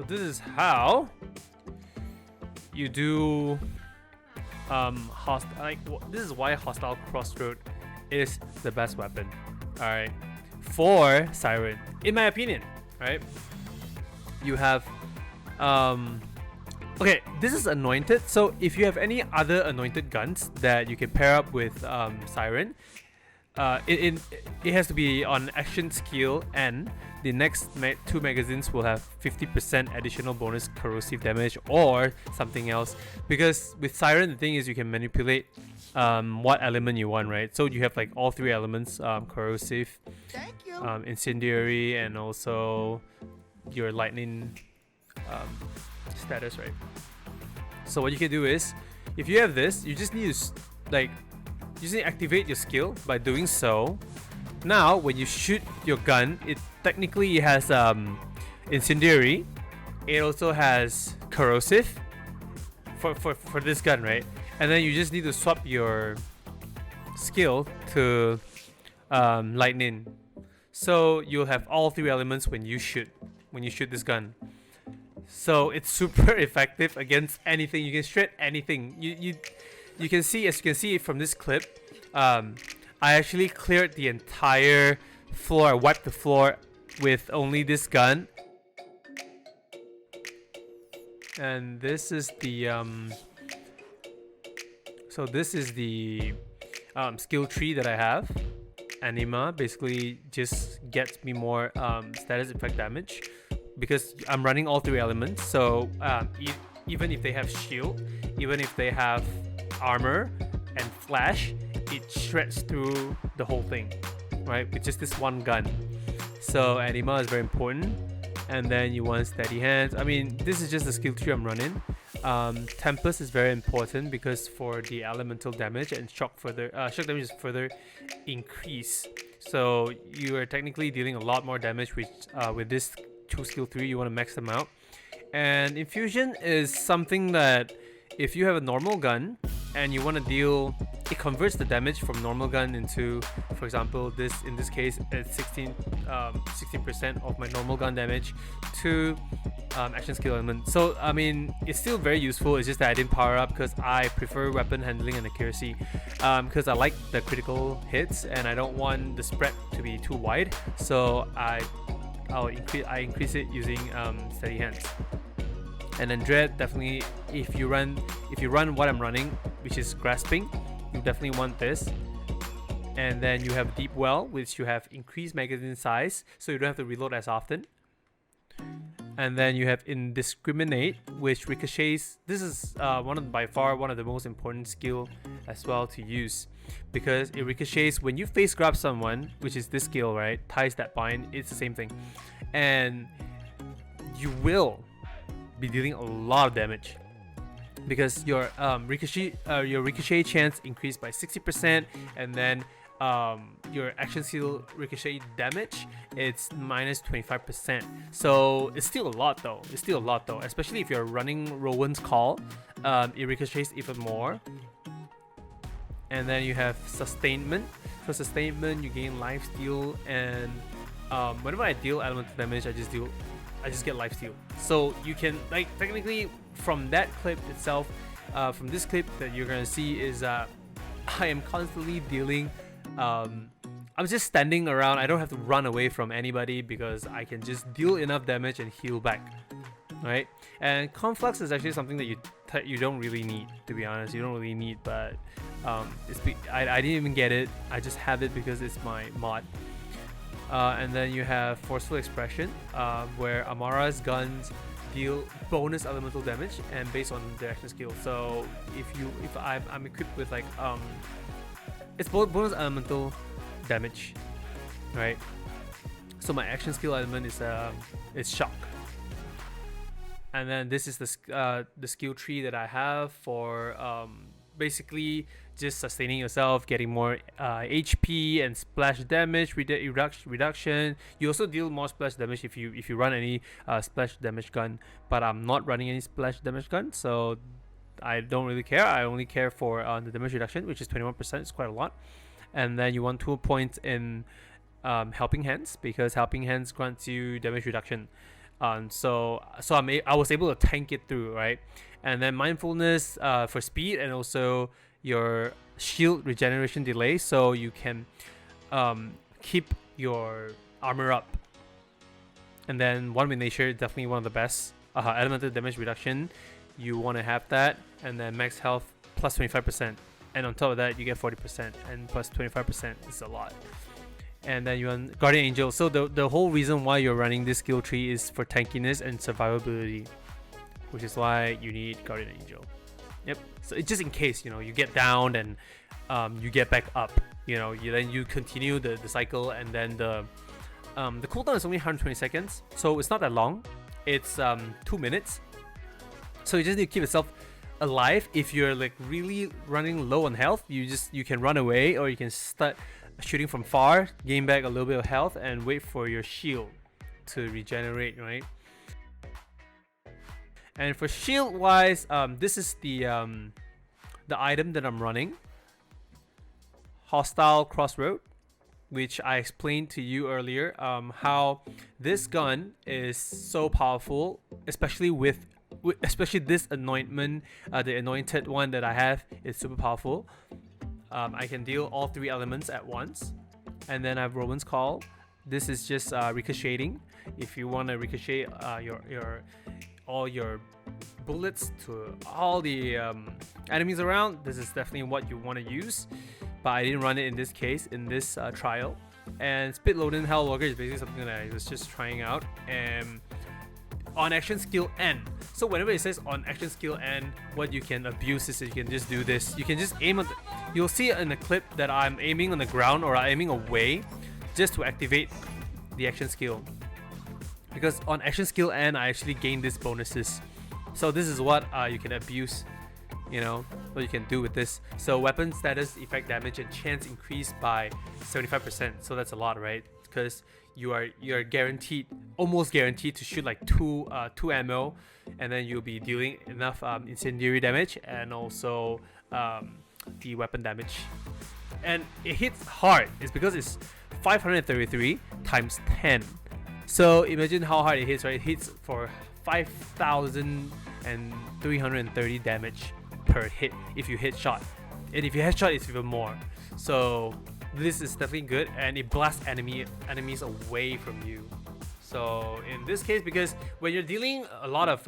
this is how you do this is why hostile crossroad is the best weapon. All right, for Siren, in my opinion. Right, you have okay, this is anointed, so if you have any other anointed guns that you can pair up with Siren, it has to be on action skill, and the next two magazines will have 50% additional bonus corrosive damage or something else. Because with Siren, the thing is you can manipulate what element you want, right? So you have like all three elements: corrosive, incendiary, and also your lightning status, right? So what you can do is, if you have this, you just need to activate your skill by doing so. Now when you shoot your gun, it technically has incendiary. It also has corrosive for this gun, right? And then you just need to swap your skill to lightning, so you'll have all three elements when you shoot this gun. So it's super effective against anything. You can shred anything. You can see, as you can see from this clip, I actually cleared the entire floor. I wiped the floor with only this gun. And this is the skill tree that I have. Anima basically just gets me more status effect damage, because I'm running all three elements. So even if they have shield, even if they have armor and flash, it shreds through the whole thing, right? With just this one gun. So anima is very important. And then you want steady hands. I mean, this is just the skill tree I'm running. Tempest is very important because for the elemental damage and shock damage is further increase. So you are technically dealing a lot more damage with this two skill 3. You want to max them out. And infusion is something that if you have a normal gun and you want to deal, it converts the damage from normal gun into, for example, in this case it's 16% of my normal gun damage to action skill element. So I mean, it's still very useful. It's just that I didn't power up because I prefer weapon handling and accuracy, because I like the critical hits and I don't want the spread to be too wide. So I increase it using steady hands. And then dread, definitely if you run what I'm running, which is grasping, you definitely want this. And then you have deep well, which you have increased magazine size, so you don't have to reload as often. And then you have indiscriminate, which ricochets. This is by far one of the most important skill as well to use, because it ricochets when you face grab someone, which is this skill, right? Ties that bind. It's the same thing, and you will be dealing a lot of damage because your ricochet chance increased by 60%, and then your action skill ricochet damage, it's minus 25%. So it's still a lot though. Especially if you're running Rowan's Call, it ricochets even more. And then you have sustainment. For sustainment, you gain lifesteal, and whenever I deal elemental damage, I just get lifesteal. So you can, like, technically from that clip itself, from this clip that you're gonna see is I am constantly dealing. I'm just standing around. I don't have to run away from anybody because I can just deal enough damage and heal back, right? And conflux is actually something that you don't really need, to be honest. You don't really need, but I didn't even get it. I just have it because it's my mod. And then you have forceful expression, where Amara's guns deal bonus elemental damage and based on the action skill. So if I'm equipped with like it's both bonus elemental damage, right? So my action skill element is shock. And then this is the skill tree that I have for basically just sustaining yourself, getting more HP and splash damage reduction. You also deal more splash damage if you run any splash damage gun, but I'm not running any splash damage gun, so I don't really care. I only care for the damage reduction, which is 21%. It's quite a lot. And then you want 2 points in helping hands, because helping hands grants you damage reduction. I was able to tank it through, right? And then mindfulness for speed, and also your shield regeneration delay, so you can keep your armor up. And then one with nature, definitely one of the best. Elemental damage reduction, you want to have that. And then max health plus 25%, and on top of that you get 40%, and plus 25% is a lot. And then you run Guardian Angel. So the whole reason why you're running this skill tree is for tankiness and survivability, which is why you need Guardian Angel. Yep. So it's just in case, you know, you get down and you get back up. You know, then you continue the cycle, and then the cooldown is only 120 seconds, so it's not that long. It's 2 minutes. So you just need to keep yourself alive. If you're like really running low on health, you can run away, or you can start shooting from far, gain back a little bit of health, and wait for your shield to regenerate, right? And for shield wise, this is the item that I'm running, Hostile Crossroad, which I explained to you earlier, how this gun is so powerful, especially especially this anointment, the anointed one that I have is super powerful. I can deal all 3 elements at once. And then I have Roman's Call. This is just ricocheting. If you want to ricochet all your bullets to all the enemies around, this is definitely what you want to use. But I didn't run it in this case, in this trial. And Spit Loading Hellwalker is basically something that I was just trying out. And on action skill N. So whenever it says on action skill N, what you can abuse is you can just do this. You can just aim at you'll see in the clip that I'm aiming on the ground, or I'm aiming away, just to activate the action skill. Because on action skill N, I actually gain these bonuses. So this is what you can abuse, you know, what you can do with this. So weapon status, effect damage, and chance increased by 75%. So that's a lot, right? Because you're guaranteed, almost guaranteed, to shoot like two ammo, and then you'll be dealing enough incendiary damage, and also the weapon damage. And it hits hard. It's because it's 533 times 10. So imagine how hard it hits, right? It hits for 5,330 damage per hit if you hit shot, and if you headshot, it's even more. So this is definitely good, and it blasts enemies away from you. So in this case, because when you're dealing a lot of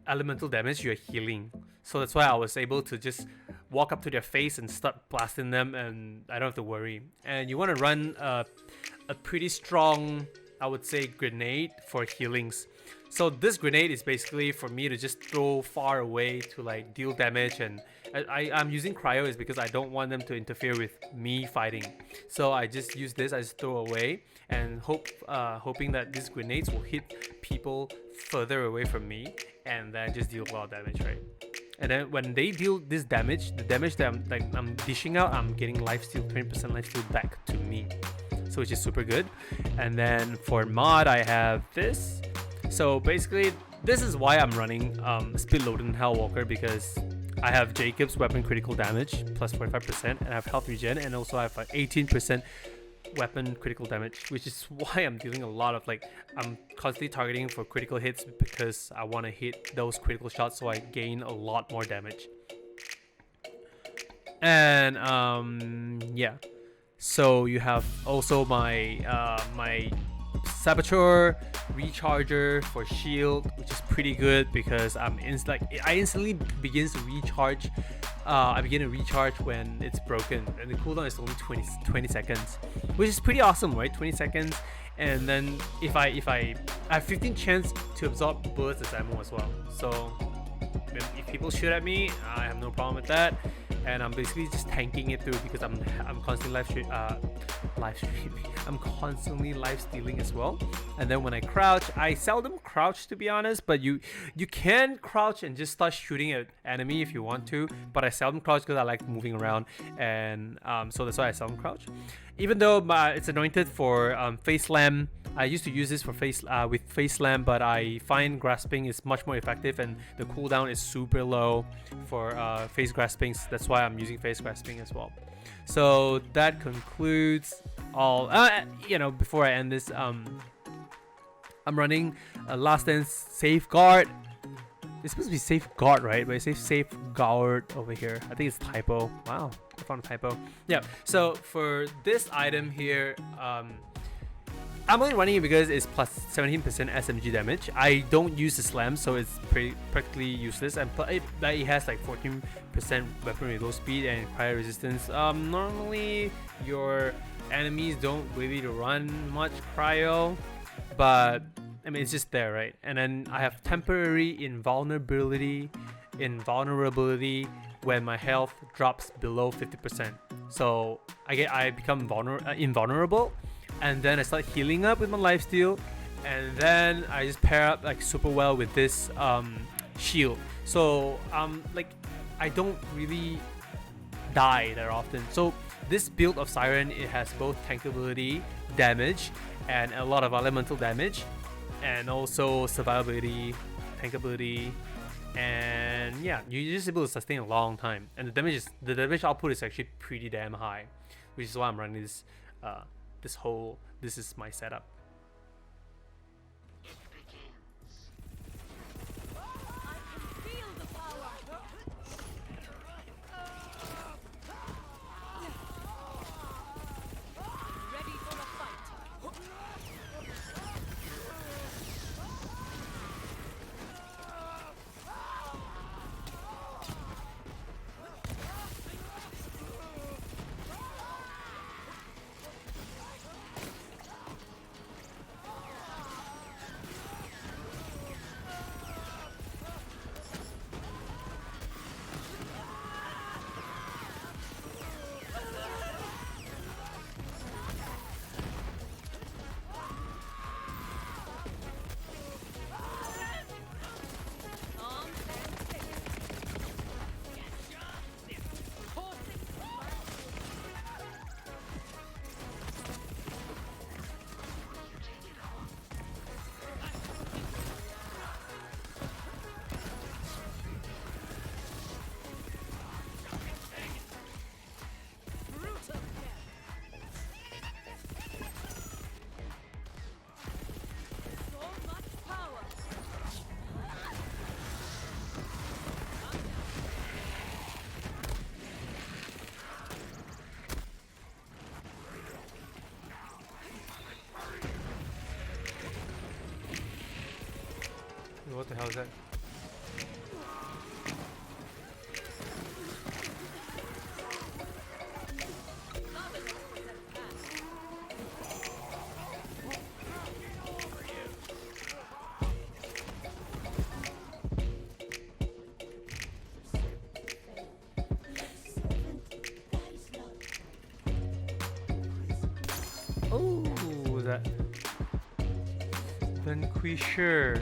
elemental damage, you're healing. So that's why I was able to just walk up to their face and start blasting them, and I don't have to worry. And you want to run a pretty strong, I would say, grenade for healings. So this grenade is basically for me to just throw far away to like deal damage, and I'm using cryo is because I don't want them to interfere with me fighting. So I just use this, I just throw away, and hoping that these grenades will hit people further away from me, and then just deal a lot of damage, right? And then when they deal this damage, the damage that I'm dishing out, I'm getting lifesteal, 20% lifesteal back to me, so which is super good. And then for mod, I have this. So basically, this is why I'm running Spit Loading Hellwalker, because I have Jacob's weapon critical damage plus 45%, and I have health regen, and also I have 18% weapon critical damage, which is why I'm dealing a lot of I'm constantly targeting for critical hits, because I want to hit those critical shots so I gain a lot more damage. And yeah, so you have also my my Saboteur Recharger for shield, which is pretty good because I instantly begins to recharge. I begin to recharge when it's broken, and the cooldown is only 20 seconds, which is pretty awesome, right? 20 seconds. And then if I have 15 chance to absorb bullets as ammo as well. So if people shoot at me, I have no problem with that, and I'm basically just tanking it through because I'm constantly live streaming. I'm constantly live stealing as well. And then when I crouch, I seldom crouch, to be honest, but you can crouch and just start shooting at enemy if you want to, but I seldom crouch because I like moving around, and so that's why I seldom crouch. Even though it's anointed for face slam, I used to use this for with face slam, but I find grasping is much more effective, and the cooldown is super low for face grasping. So that's why I'm using face grasping as well. So that concludes all. Before I end this, I'm running a Last Dance Safeguard. It's supposed to be Safeguard, right? But it says Safeguard over here. I think it's typo. Wow, I found a typo. Yeah, so for this item here, I'm only running it because it's plus 17% SMG damage. I don't use the slam, so it's practically useless. And it has like 14% weapon reload speed and cryo resistance. Normally your enemies don't really run much cryo, but I mean it's just there, right? And then I have temporary invulnerability when my health drops below 50%. So I become invulnerable. And then I start healing up with my lifesteal, and then I just pair up like super well with this shield. So like I don't really die that often. So this build of Siren, it has both tankability, damage, and a lot of elemental damage, and also survivability, tankability, and yeah, you're just able to sustain a long time. And the damage output is actually pretty damn high, which is why I'm running this. This is my setup. What the hell is that? Oh, that Vanquisher.